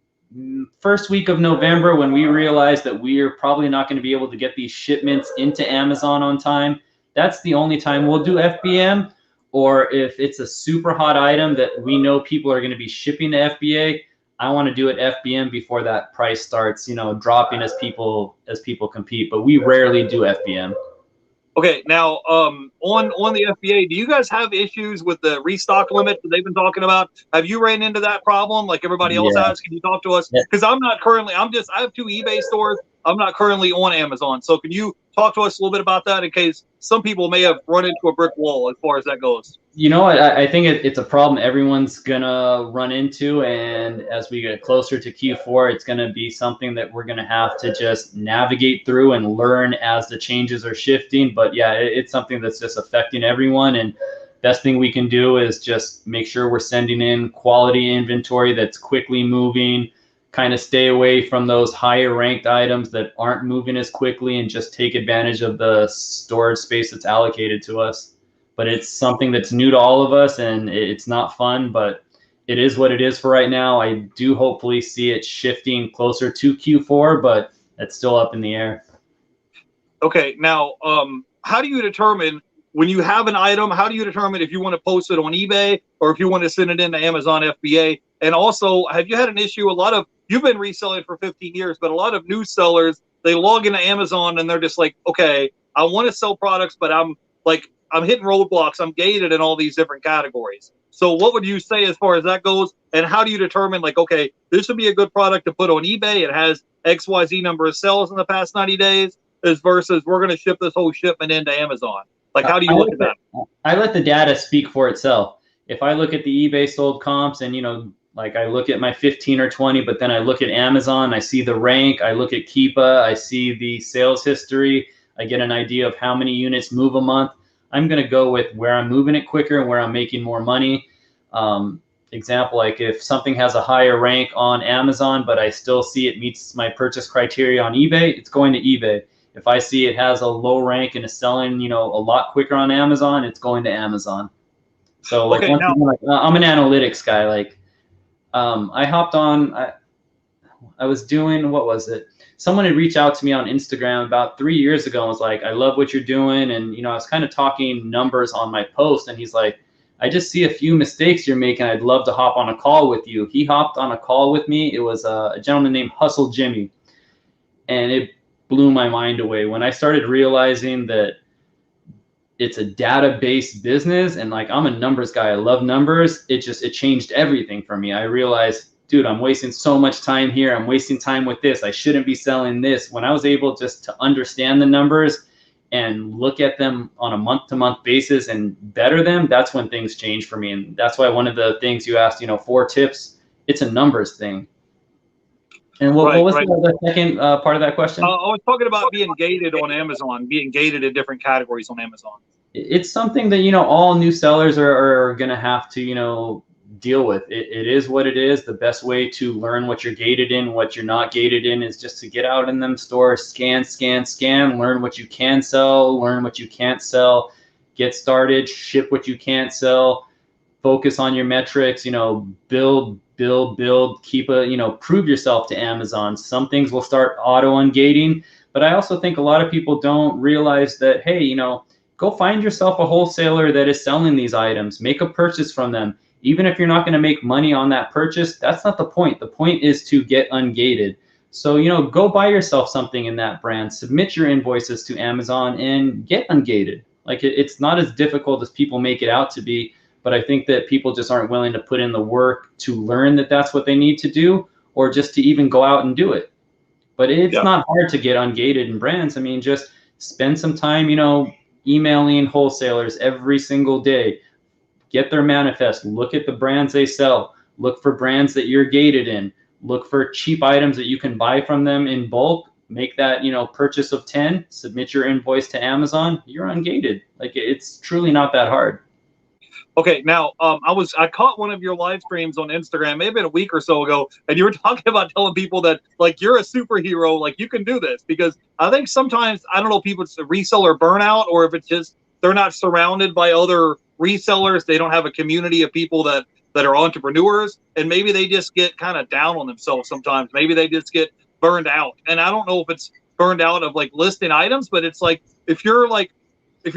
first week of November, when we realize that we are probably not going to be able to get these shipments into Amazon on time. That's the only time we'll do FBM. Or if it's a super hot item that we know people are going to be shipping to FBA, I want to do it FBM before that price starts, you know, dropping as people compete. But we rarely do FBM. Okay, now on the FBA, do you guys have issues with the restock limit that they've been talking about? Have you ran into that problem like everybody else has? Can you talk to us? Because I'm not currently. I have 2 eBay stores. I'm not currently on Amazon. So can you talk to us a little bit about that in case some people may have run into a brick wall as far as that goes? You know what? I think it's a problem everyone's gonna run into, and as we get closer to Q4, it's gonna be something that we're gonna have to just navigate through and learn as the changes are shifting. But yeah, it's something that's just affecting everyone, and best thing we can do is just make sure we're sending in quality inventory that's quickly moving, kind of stay away from those higher ranked items that aren't moving as quickly, and just take advantage of the storage space that's allocated to us. But it's something that's new to all of us, and it's not fun, but it is what it is for right now. I do hopefully see it shifting closer to Q4, but it's still up in the air. Okay, now, how do you determine when you have an item, how do you determine if you want to post it on eBay or if you want to send it into Amazon FBA? And also, have you had an issue? You've been reselling for 15 years, but a lot of new sellers, they log into Amazon and they're just like, okay, I want to sell products, but I'm hitting roadblocks. I'm gated in all these different categories. So what would you say as far as that goes? And how do you determine, like, okay, this would be a good product to put on eBay. It has XYZ number of sales in the past 90 days as versus we're going to ship this whole shipment into Amazon. Like, how do you look at that? I let the data speak for itself. If I look at the eBay sold comps and, you know, like I look at my 15 or 20, but then I look at Amazon, I see the rank, I look at Keepa, I see the sales history, I get an idea of how many units move a month. I'm going to go with where I'm moving it quicker and where I'm making more money. Example, like if something has a higher rank on Amazon, but I still see it meets my purchase criteria on eBay, it's going to eBay. If I see it has a low rank and is selling, you know, a lot quicker on Amazon, it's going to Amazon. So like Okay, once now again, like, I'm an analytics guy. Like I hopped on. I was doing, what was it? Someone had reached out to me on Instagram about 3 years ago and was like, I love what you're doing. And, I was kind of talking numbers on my post. And he's like, I just see a few mistakes you're making. I'd love to hop on a call with you. He hopped on a call with me. It was a gentleman named Hustle Jimmy. And it blew my mind away when I started realizing that it's a database business. And like, I'm a numbers guy. I love numbers. It changed everything for me. I realized, dude, I'm wasting so much time here. I'm wasting time with this. I shouldn't be selling this. When I was able just to understand the numbers and look at them on a month-to-month basis and better them, that's when things change for me. And that's why one of the things you asked, 4 tips, it's a numbers thing. And what was the second part of that question? I was talking about being gated on Amazon, being gated in different categories on Amazon. It's something that, all new sellers are going to have to, deal with. It is what it is. The best way to learn what you're gated in, what you're not gated in, is just to get out in them stores, scan, learn what you can sell, learn what you can't sell, get started, ship what you can't sell, focus on your metrics, build, keep prove yourself to Amazon. Some things will start auto ungating, but I also think a lot of people don't realize that, hey, go find yourself a wholesaler that is selling these items, make a purchase from them. Even if you're not going to make money on that purchase, that's not the point. The point is to get ungated. So, go buy yourself something in that brand, submit your invoices to Amazon and get ungated. Like it's not as difficult as people make it out to be, but I think that people just aren't willing to put in the work to learn that that's what they need to do, or just to even go out and do it. But it's not hard to get ungated in brands. I mean, just spend some time, emailing wholesalers every single day. Get their manifest, look at the brands they sell, look for brands that you're gated in, look for cheap items that you can buy from them in bulk, make that, purchase of 10, submit your invoice to Amazon, you're ungated. Like it's truly not that hard. Okay, now I caught one of your live streams on Instagram, maybe a week or so ago, and you were talking about telling people that like you're a superhero, like you can do this, because I think sometimes, I don't know, people, it's a reseller burnout, or if it's just they're not surrounded by other resellers, they don't have a community of people that are entrepreneurs, and maybe they just get kind of down on themselves sometimes. Maybe they just get burned out, and I don't know if it's burned out of like listing items, but it's like if you're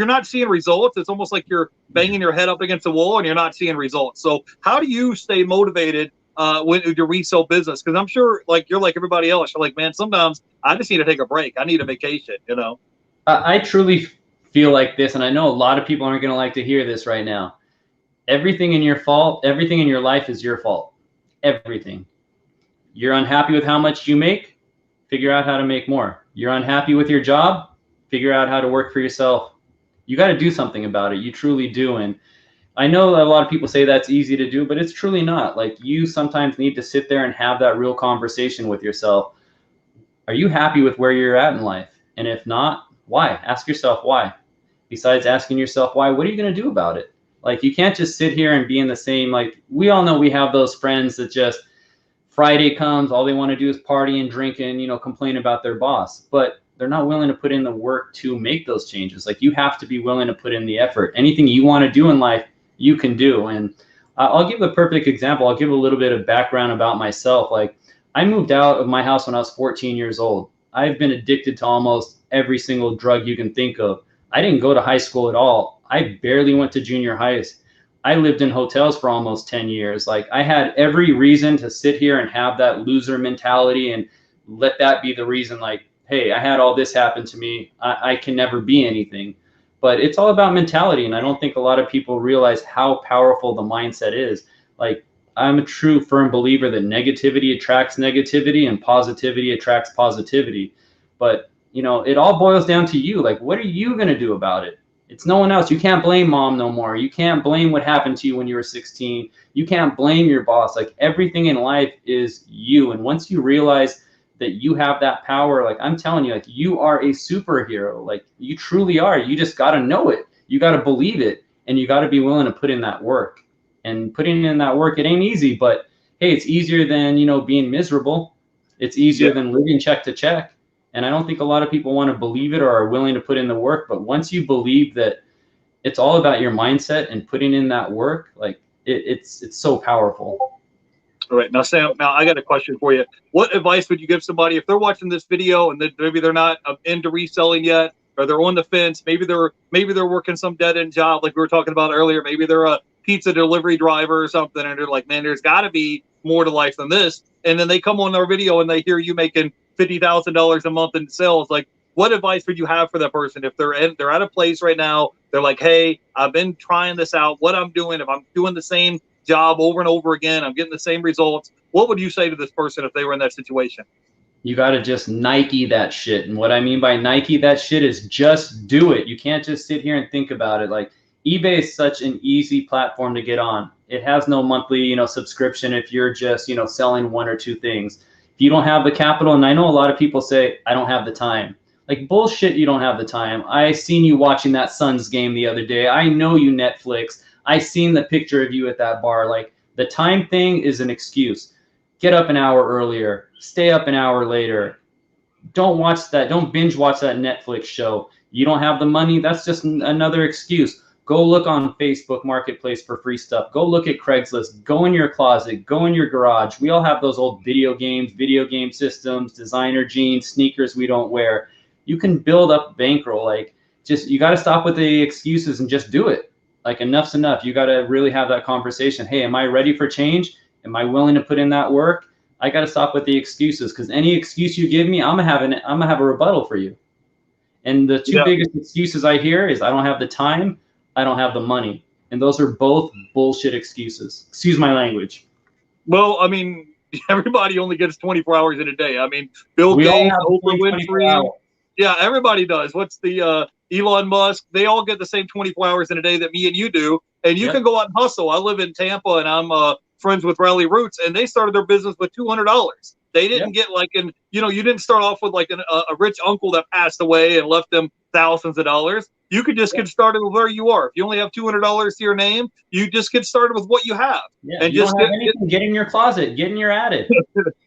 not seeing results, it's almost like you're banging your head up against the wall and you're not seeing results. So how do you stay motivated with your resale business? Because I'm sure like you're like everybody else. You're like, man, sometimes I just need to take a break. I need a vacation, I truly feel like this, and I know a lot of people aren't going to like to hear this right now. Everything in your life is your fault. Everything. You're unhappy with how much you make, figure out how to make more. You're unhappy with your job, figure out how to work for yourself. You got to do something about it. You truly do. And I know that a lot of people say that's easy to do, but it's truly not. Like you sometimes need to sit there and have that real conversation with yourself. Are you happy with where you're at in life? And if not, why? Ask yourself why. Besides asking yourself why, what are you going to do about it? Like you can't just sit here and be in the same, like we all know we have those friends that just Friday comes, all they want to do is party and drink and, complain about their boss. But they're not willing to put in the work to make those changes. Like you have to be willing to put in the effort. Anything you want to do in life, you can do. And I'll give a perfect example. I'll give a little bit of background about myself. Like I moved out of my house when I was 14 years old. I've been addicted to almost every single drug you can think of. I didn't go to high school at all. I barely went to junior highs. I lived in hotels for almost 10 years. Like I had every reason to sit here and have that loser mentality and let that be the reason, like, hey, I had all this happen to me. I can never be anything. But it's all about mentality. And I don't think a lot of people realize how powerful the mindset is. Like I'm a true firm believer that negativity attracts negativity and positivity attracts positivity. But, it all boils down to you. Like, what are you going to do about it? It's no one else. You can't blame mom no more. You can't blame what happened to you when you were 16. You can't blame your boss. Like everything in life is you. And once you realize that you have that power, like I'm telling you, like you are a superhero. Like you truly are. You just got to know it. You got to believe it. And you got to be willing to put in that work. And putting in that work, it ain't easy, but hey, it's easier than, being miserable. It's easier than living check to check. And I don't think a lot of people want to believe it or are willing to put in the work. But once you believe that it's all about your mindset and putting in that work. Like it's so powerful. All right, now Sam, now I got a question for you. What advice would you give somebody if they're watching this video and maybe they're not into reselling yet, or they're on the fence? Maybe they're working some dead end job like we were talking about earlier. Maybe they're a pizza delivery driver or something, and they're like, man, there's got to be more to life than this. And then they come on our video and they hear you making $50,000 a month in sales. Like, what advice would you have for that person if they're at a place right now? They're like, hey, I've been trying this out. What I'm doing, if I'm doing the same job over and over again, I'm getting the same results. What would you say to this person if they were in that situation? You got to just Nike that shit. And what I mean by Nike that shit is just do it. You can't just sit here and think about it. Like, eBay is such an easy platform to get on. It has no monthly, subscription if you're just, selling one or two things. If you don't have the capital, and I know a lot of people say, I don't have the time. Like, bullshit, you don't have the time. I seen you watching that Suns game the other day. I know you Netflix. I seen the picture of you at that bar. Like, the time thing is an excuse. Get up an hour earlier. Stay up an hour later. Don't watch that. Don't binge watch that Netflix show. You don't have the money. That's just another excuse. Go look on Facebook Marketplace for free stuff. Go look at Craigslist. Go in your closet. Go in your garage. We all have those old video games, video game systems, designer jeans, sneakers we don't wear. You can build up bankroll. Like, just, you got to stop with the excuses and just do it. Like, enough's enough. You got to really have that conversation. Hey, am I ready for change? Am I willing to put in that work? I got to stop with the excuses, because any excuse you give me, I'm gonna have a rebuttal for you. And the two biggest excuses I hear is I don't have the time, I don't have the money. And those are both bullshit excuses. Excuse my language. Well, I mean, everybody only gets 24 hours in a day. I mean, Bill Gates, Oprah Winfrey. Yeah, everybody does. What's the Elon Musk? They all get the same 24 hours in a day that me and you do. And you can go out and hustle. I live in Tampa, and I'm friends with Rally Roots, and they started their business with $200. They didn't get like you didn't start off with like a rich uncle that passed away and left them thousands of dollars. You could just get started with where you are. If you only have $200 to your name, you just get started with what you have. Yeah, and you just don't have anything, get in your closet, get in your attic.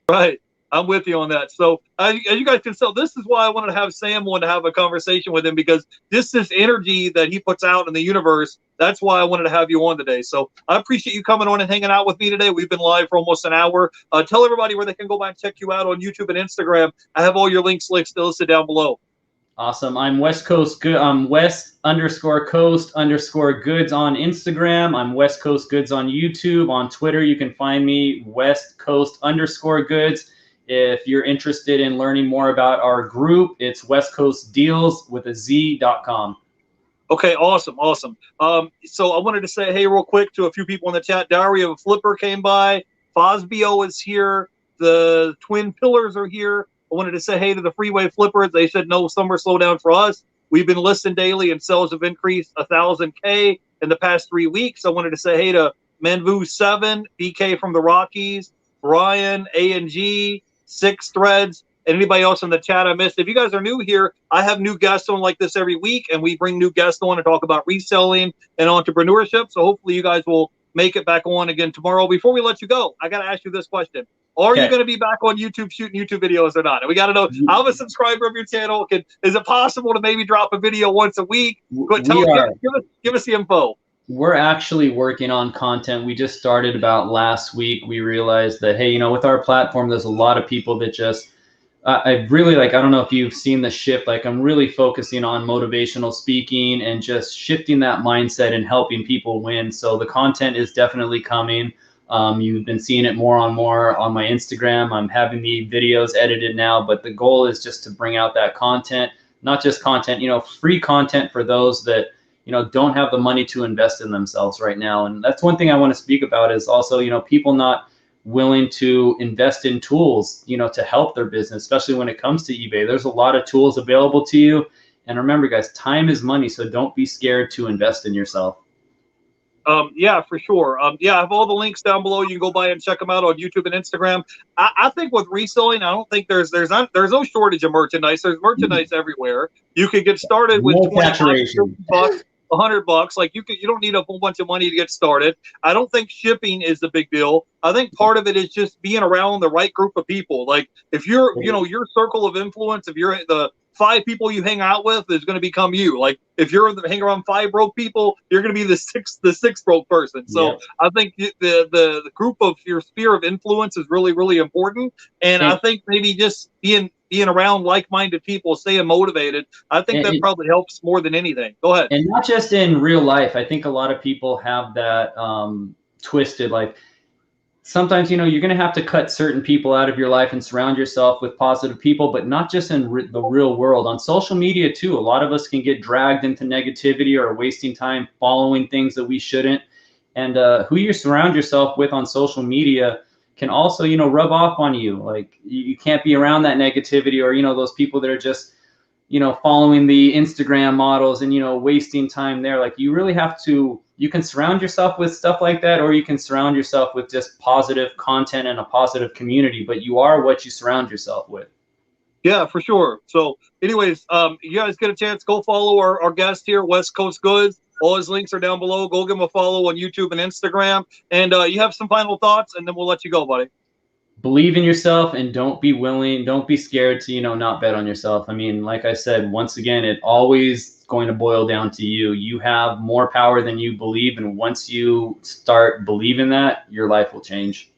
Right. I'm with you on that. So as you guys can tell, this is why I wanted to have Sam on to have a conversation with him, because this energy that he puts out in the universe. That's why I wanted to have you on today. So I appreciate you coming on and hanging out with me today. We've been live for almost an hour. Tell everybody where they can go back and check you out on YouTube and Instagram. I have all your links listed down below. Awesome. I'm West Coast Good. I'm West_Coast_Goodz on Instagram. I'm West Coast Goodz on YouTube. On Twitter, you can find me West Coast_Goodz. If you're interested in learning more about our group, it's westcoastdeals.com. Okay, awesome. So I wanted to say hey real quick to a few people in the chat. Diary of a Flipper came by. Fosbio is here. The Twin Pillars are here. I wanted to say hey to the Freeway Flippers. They said no summer slowdown for us. We've been listing daily, and sales have increased 1,000K in the past 3 weeks. I wanted to say hey to Manvu7, BK from the Rockies, Brian, A&G, Six Threads, and anybody else in the chat I missed. If you guys are new here, I have new guests on like this every week, and we bring new guests on to talk about reselling and entrepreneurship. So hopefully you guys will make it back on again tomorrow. Before we let you go, I got to ask you this question. Are you going to be back on YouTube shooting YouTube videos or not? And we got to know, I'm a subscriber of your channel. Is it possible to maybe drop a video once a week? Give us the info. We're actually working on content. We just started about last week. We realized that, hey, with our platform, there's a lot of people that just, I really I don't know if you've seen the shift. Like, I'm really focusing on motivational speaking and just shifting that mindset and helping people win. So the content is definitely coming. You've been seeing it more on my Instagram. I'm having the videos edited now, but the goal is just to bring out that content, not just content, free content for those that, don't have the money to invest in themselves right now. And that's one thing I want to speak about is also, people not willing to invest in tools, to help their business, especially when it comes to eBay. There's a lot of tools available to you. And remember, guys, time is money. So don't be scared to invest in yourself. Yeah, for sure. I have all the links down below. You can go by and check them out on YouTube and Instagram. I think with reselling, I don't think there's no shortage of merchandise. There's merchandise everywhere. You could get started with $20, $100. Like you don't need a whole bunch of money to get started. I don't think shipping is the big deal. I think part of it is just being around the right group of people. Like if you're, your circle of influence, if you're the 5 people you hang out with is going to become you. Like if you're hanging around 5 broke people, you're going to be the sixth broke person. So I think the group of your sphere of influence is really, really important. And I think maybe just being around like-minded people, staying motivated, I think that probably helps more than anything. Go ahead. And not just in real life. I think a lot of people have that twisted, like, sometimes, you know, you're going to have to cut certain people out of your life and surround yourself with positive people, but not just in the real world. On social media, too, a lot of us can get dragged into negativity or wasting time following things that we shouldn't. And who you surround yourself with on social media can also, you know, rub off on you. Like, you can't be around that negativity or, you know, those people that are just, you know, following the Instagram models and, you know, wasting time there. Like, you really have to, you can surround yourself with stuff like that, or you can surround yourself with just positive content and a positive community, but you are what you surround yourself with. Yeah, for sure. So anyways, you guys get a chance, go follow our guest here, West Coast Goodz. All his links are down below. Go give him a follow on YouTube and Instagram. And you have some final thoughts, and then we'll let you go, buddy. Believe in yourself and don't be scared to, you know, not bet on yourself. I mean, like I said, once again, it always going to boil down to you. You have more power than you believe. And once you start believing that, your life will change.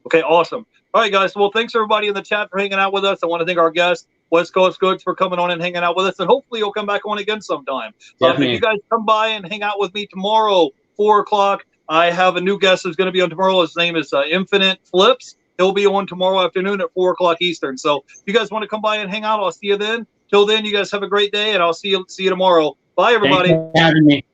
Okay, awesome. All right, guys. Well, thanks everybody in the chat for hanging out with us. I want to thank our guest, West Coast Goodz, for coming on and hanging out with us. And hopefully you'll come back on again sometime. If you guys come by and hang out with me tomorrow, 4 o'clock, I have a new guest who's going to be on tomorrow. His name is Infinite Flips. He'll be on tomorrow afternoon at 4 o'clock Eastern. So if you guys want to come by and hang out, I'll see you then. Till then, you guys have a great day, and I'll see you tomorrow. Bye, everybody. Thanks for having me.